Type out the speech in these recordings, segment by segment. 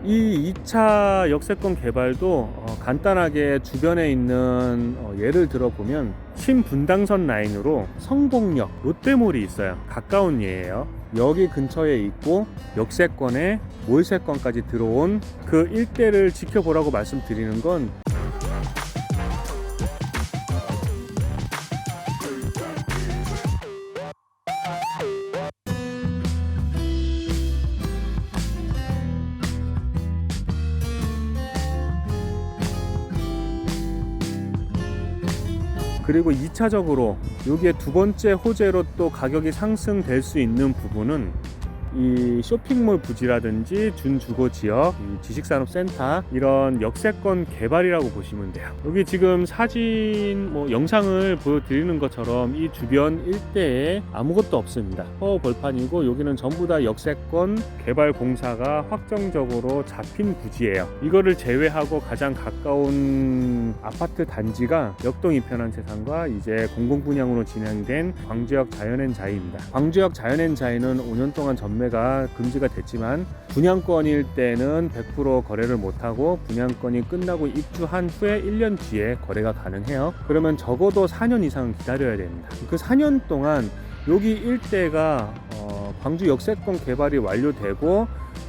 이 2차 역세권 개발도 간단하게 주변에 있는 예를 들어보면 신분당선 라인으로 성복역, 롯데몰이 있어요. 가까운 예예요. 여기 근처에 있고 역세권에 몰세권까지 들어온 그 일대를 지켜보라고 말씀드리는 건, 그리고 2차적으로 여기에 두 번째 호재로 또 가격이 상승될 수 있는 부분은 이 쇼핑몰 부지라든지 준주거 지역, 이 지식산업센터, 이런 역세권 개발이라고 보시면 돼요. 여기 지금 사진 영상을 보여드리는 것처럼 이 주변 일대에 아무것도 없습니다. 허허 벌판이고 여기는 전부 다 역세권 개발 공사가 확정적으로 잡힌 부지예요. 이거를 제외하고 가장 가까운 아파트 단지가 역동 이편한 세상과 이제 공공분양으로 진행된 광주역 자연앤자이입니다. 광주역 자연앤자이는 5년 동안 전매가 금지가 됐지만 분양권일 때는 100% 거래를 못하고 분양권이 끝나고 입주한 후에 1년 뒤에 거래가 가능해요. 그러면 적어도 4년 이상은 기다려야 됩니다. 그 4년 동안 여기 일대가 광주 역세권 개발이 완료되고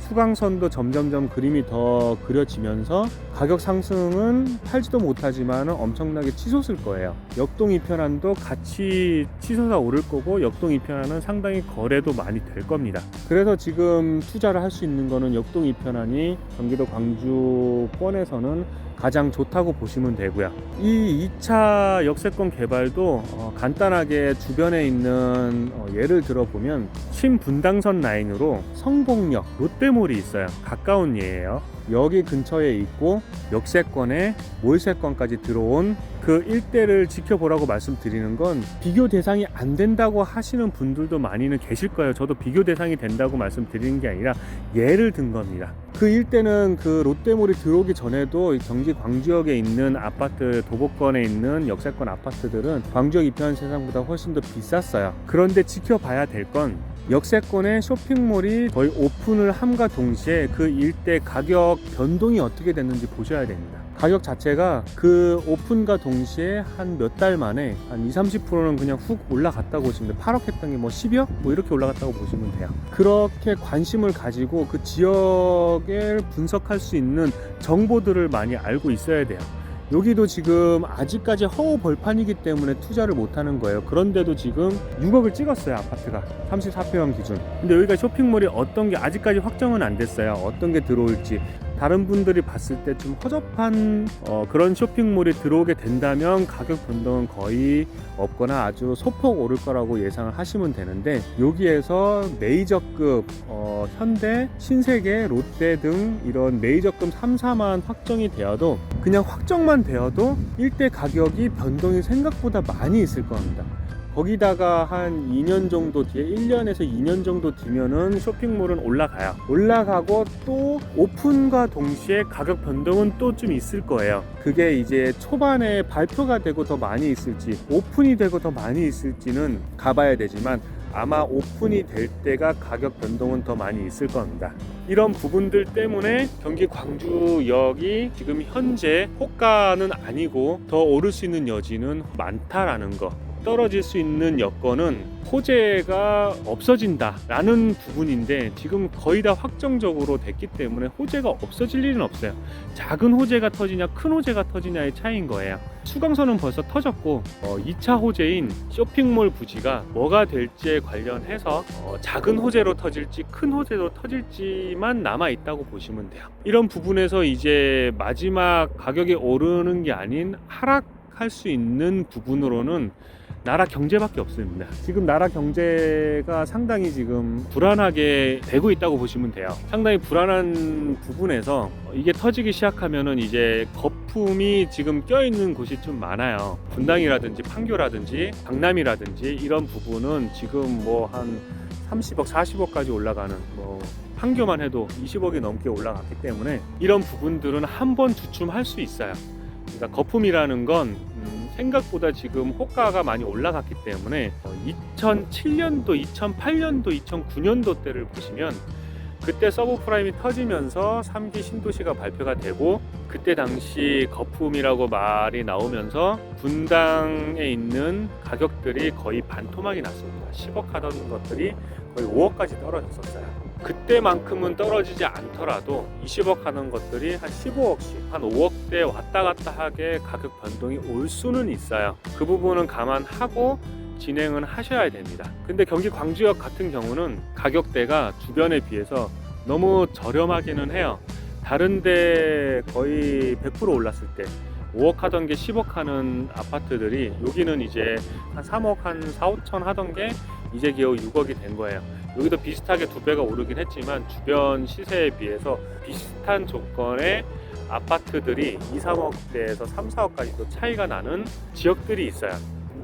수강선도 점점점 그림이 더 그려지면서 가격 상승은 팔지도 못하지만 엄청나게 치솟을 거예요. 역동 이편안도 같이 치솟아 오를 거고 역동 이편안은 상당히 거래도 많이 될 겁니다. 그래서 지금 투자를 할 수 있는 거는 역동 이편안이 경기도 광주권에서는 가장 좋다고 보시면 되고요. 이 2차 역세권 개발도 간단하게 주변에 있는 예를 들어보면 신분당선 라인으로 성복역, 롯데몰이 있어요. 가까운 예예요. 여기 근처에 있고 역세권에 몰세권까지 들어온 그 일대를 지켜보라고 말씀드리는 건, 비교 대상이 안 된다고 하시는 분들도 많이는 계실 거예요. 저도 비교 대상이 된다고 말씀드리는 게 아니라 예를 든 겁니다. 그 일대는 그 롯데몰이 들어오기 전에도 경기 광주역에 있는 아파트, 도보권에 있는 역세권 아파트들은 광주역 이편 세상보다 훨씬 더 비쌌어요. 그런데 지켜봐야 될 건, 역세권의 쇼핑몰이 거의 오픈을 함과 동시에 그 일대 가격 변동이 어떻게 됐는지 보셔야 됩니다. 가격 자체가 그 오픈과 동시에 한 몇 달 만에 한 20-30%는 그냥 훅 올라갔다고 보시면 돼요. 8억 했던 게 10억? 이렇게 올라갔다고 보시면 돼요. 그렇게 관심을 가지고 그 지역을 분석할 수 있는 정보들을 많이 알고 있어야 돼요. 여기도 지금 아직까지 허우 벌판이기 때문에 투자를 못하는 거예요. 그런데도 지금 6억을 찍었어요, 아파트가 34평형 기준. 근데 여기가 쇼핑몰이 어떤 게 아직까지 확정은 안 됐어요. 어떤 게 들어올지. 다른 분들이 봤을 때 좀 허접한 그런 쇼핑몰이 들어오게 된다면 가격 변동은 거의 없거나 아주 소폭 오를 거라고 예상을 하시면 되는데, 여기에서 메이저급 현대, 신세계, 롯데 등 이런 메이저급 3사만 확정이 되어도, 그냥 확정만 되어도 일대 가격이 변동이 생각보다 많이 있을 겁니다. 거기다가 한 2년 정도 뒤에, 1년에서 2년 정도 뒤면은 쇼핑몰은 올라가고 또 오픈과 동시에 가격 변동은 또 좀 있을 거예요. 그게 이제 초반에 발표가 되고 더 많이 있을지, 오픈이 되고 더 많이 있을지는 가봐야 되지만 아마 오픈이 될 때가 가격 변동은 더 많이 있을 겁니다. 이런 부분들 때문에 경기 광주역이 지금 현재 호가는 아니고 더 오를 수 있는 여지는 많다라는 거. 떨어질 수 있는 여건은 호재가 없어진다라는 부분인데, 지금 거의 다 확정적으로 됐기 때문에 호재가 없어질 일은 없어요. 작은 호재가 터지냐 큰 호재가 터지냐의 차이인 거예요. 수강선은 벌써 터졌고 2차 호재인 쇼핑몰 부지가 뭐가 될지에 관련해서 작은 호재로 터질지 큰 호재로 터질지만 남아있다고 보시면 돼요. 이런 부분에서 이제 마지막 가격이 오르는 게 아닌 하락할 수 있는 부분으로는 나라 경제밖에 없습니다. 지금 나라 경제가 상당히 지금 불안하게 되고 있다고 보시면 돼요. 상당히 불안한 부분에서 이게 터지기 시작하면은 이제 거품이 지금 껴있는 곳이 좀 많아요. 분당이라든지 판교라든지 강남이라든지 이런 부분은 지금 뭐 한 30억, 40억까지 올라가는, 판교만 해도 20억이 넘게 올라갔기 때문에 이런 부분들은 한번 주춤할 수 있어요. 그러니까 거품이라는 건 생각보다 지금 호가가 많이 올라갔기 때문에 2007년도, 2008년도, 2009년도 때를 보시면 그때 서브프라임이 터지면서 3기 신도시가 발표가 되고, 그때 당시 거품이라고 말이 나오면서 분당에 있는 가격들이 거의 반토막이 났습니다. 10억 하던 것들이 거의 5억까지 떨어졌었어요. 그때만큼은 떨어지지 않더라도 20억 하는 것들이 한 15억씩, 한 5억대 왔다 갔다 하게 가격 변동이 올 수는 있어요. 그 부분은 감안하고 진행은 하셔야 됩니다. 근데 경기 광주역 같은 경우는 가격대가 주변에 비해서 너무 저렴하기는 해요. 다른데 거의 100% 올랐을 때 5억 하던 게 10억 하는 아파트들이 여기는 이제 한 3억, 한 4, 5천 하던 게 이제 겨우 6억이 된 거예요. 여기도 비슷하게 2배가 오르긴 했지만 주변 시세에 비해서 비슷한 조건의 아파트들이 2, 3억대에서 3, 4억까지도 차이가 나는 지역들이 있어요.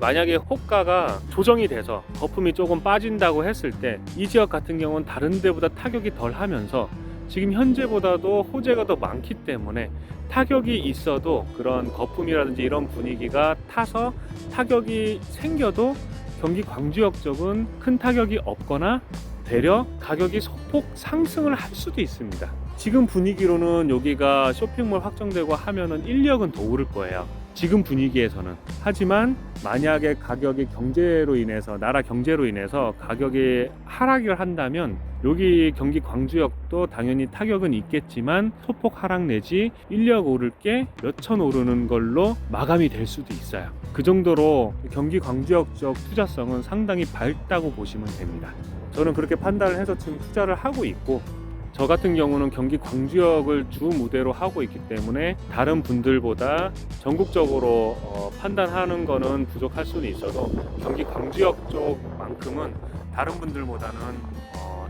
만약에 호가가 조정이 돼서 거품이 조금 빠진다고 했을 때 이 지역 같은 경우는 다른 데보다 타격이 덜 하면서 지금 현재보다도 호재가 더 많기 때문에 타격이 있어도 그런 거품이라든지 이런 분위기가 타서 타격이 생겨도 경기 광주역 쪽은 큰 타격이 없거나 되려 가격이 소폭 상승을 할 수도 있습니다. 지금 분위기로는 여기가 쇼핑몰 확정되고 하면은 1, 2억은 더 오를 거예요. 지금 분위기에서는. 하지만 만약에 가격이 경제로 인해서, 나라 경제로 인해서 가격이 하락을 한다면 여기 경기 광주역도 당연히 타격은 있겠지만 소폭 하락 내지 1, 2억 오를 게 몇천 오르는 걸로 마감이 될 수도 있어요. 그 정도로 경기 광주역 쪽 투자성은 상당히 밝다고 보시면 됩니다. 저는 그렇게 판단을 해서 지금 투자를 하고 있고, 저 같은 경우는 경기 광주역을 주 무대로 하고 있기 때문에 다른 분들보다 전국적으로 판단하는 거는 부족할 수는 있어도 경기 광주역 쪽만큼은 다른 분들보다는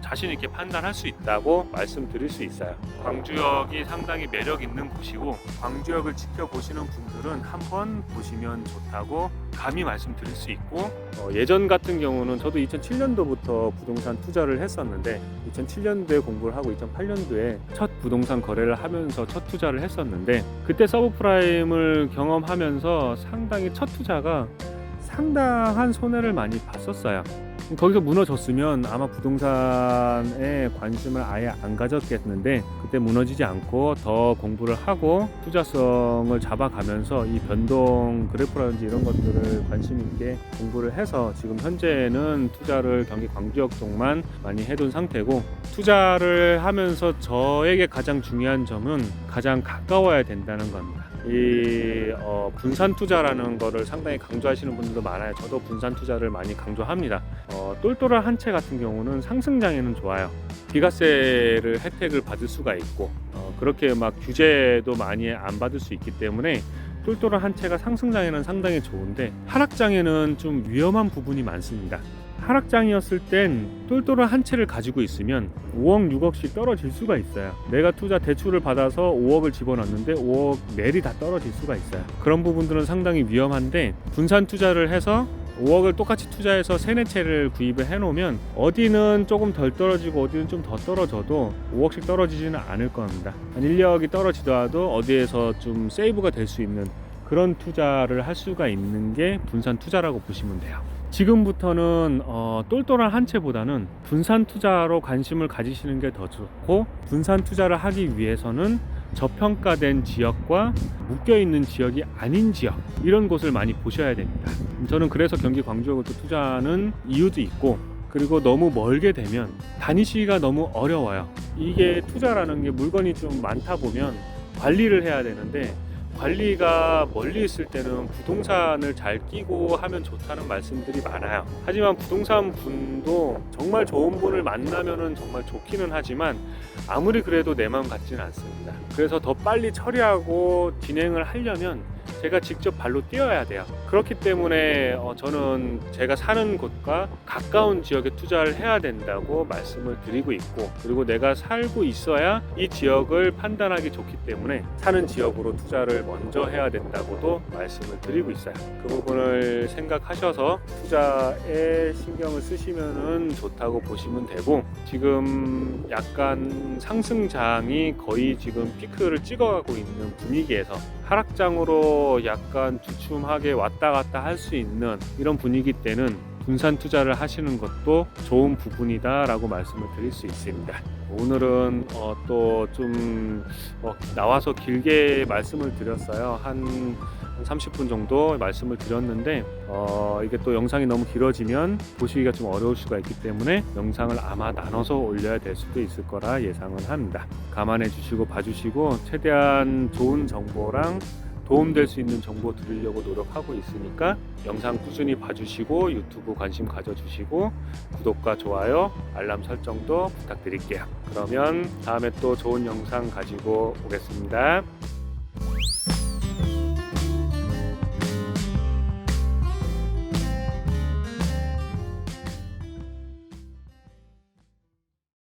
자신 있게 판단할 수 있다고 말씀드릴 수 있어요. 광주역이 상당히 매력 있는 곳이고, 광주역을 지켜보시는 분들은 한번 보시면 좋다고 감히 말씀드릴 수 있고, 예전 같은 경우는 저도 2007년도부터 부동산 투자를 했었는데 2007년도에 공부를 하고 2008년도에 첫 부동산 거래를 하면서 첫 투자를 했었는데, 그때 서브프라임을 경험하면서 상당히 첫 투자가 상당한 손해를 많이 봤었어요. 거기서 무너졌으면 아마 부동산에 관심을 아예 안 가졌겠는데, 그때 무너지지 않고 더 공부를 하고 투자성을 잡아가면서 이 변동 그래프라든지 이런 것들을 관심 있게 공부를 해서 지금 현재는 투자를 경기 광주역 쪽만 많이 해둔 상태고, 투자를 하면서 저에게 가장 중요한 점은 가장 가까워야 된다는 겁니다. 이 분산 투자라는 거를 상당히 강조하시는 분들도 많아요. 저도 분산 투자를 많이 강조합니다. 똘똘한 한 채 같은 경우는 상승장에는 좋아요. 비과세를 혜택을 받을 수가 있고, 그렇게 막 규제도 많이 안 받을 수 있기 때문에 똘똘한 한 채가 상승장에는 상당히 좋은데, 하락장에는 좀 위험한 부분이 많습니다. 하락장이었을 땐 똘똘한 한 채를 가지고 있으면 5억, 6억씩 떨어질 수가 있어요. 내가 투자 대출을 받아서 5억을 집어넣는데 5억 멜이 다 떨어질 수가 있어요. 그런 부분들은 상당히 위험한데, 분산 투자를 해서 5억을 똑같이 투자해서 3, 4채를 구입을 해놓으면 어디는 조금 덜 떨어지고 어디는 좀 더 떨어져도 5억씩 떨어지지는 않을 겁니다. 한 1, 2억이 떨어지더라도 어디에서 좀 세이브가 될 수 있는 그런 투자를 할 수가 있는 게 분산 투자라고 보시면 돼요. 지금부터는 똘똘한 한 채보다는 분산 투자로 관심을 가지시는 게 더 좋고, 분산 투자를 하기 위해서는 저평가된 지역과 묶여있는 지역이 아닌 지역, 이런 곳을 많이 보셔야 됩니다. 저는 그래서 경기 광주역을 또 투자하는 이유도 있고, 그리고 너무 멀게 되면 다니시기가 너무 어려워요. 이게 투자라는 게 물건이 좀 많다 보면 관리를 해야 되는데, 관리가 멀리 있을 때는 부동산을 잘 끼고 하면 좋다는 말씀들이 많아요. 하지만 부동산 분도 정말 좋은 분을 만나면은 정말 좋기는 하지만 아무리 그래도 내 마음 같지는 않습니다. 그래서 더 빨리 처리하고 진행을 하려면 제가 직접 발로 뛰어야 돼요. 그렇기 때문에 저는 제가 사는 곳과 가까운 지역에 투자를 해야 된다고 말씀을 드리고 있고, 그리고 내가 살고 있어야 이 지역을 판단하기 좋기 때문에 사는 지역으로 투자를 먼저 해야 된다고도 말씀을 드리고 있어요. 그 부분을 생각하셔서 투자에 신경을 쓰시면 좋다고 보시면 되고, 지금 약간 상승장이 거의 지금 피크를 찍어가고 있는 분위기에서 하락장으로 약간 주춤하게 왔다 갔다 할 수 있는 이런 분위기 때는 분산 투자를 하시는 것도 좋은 부분이다라고 말씀을 드릴 수 있습니다. 오늘은 또 좀 나와서 길게 말씀을 드렸어요. 한 30분 정도 말씀을 드렸는데 이게 또 영상이 너무 길어지면 보시기가 좀 어려울 수가 있기 때문에 영상을 아마 나눠서 올려야 될 수도 있을 거라 예상을 합니다. 감안해 주시고 봐주시고 최대한 좋은 정보랑 도움될 수 있는 정보 드리려고 노력하고 있으니까 영상 꾸준히 봐주시고 유튜브 관심 가져주시고 구독과 좋아요, 알람 설정도 부탁드릴게요. 그러면 다음에 또 좋은 영상 가지고 오겠습니다.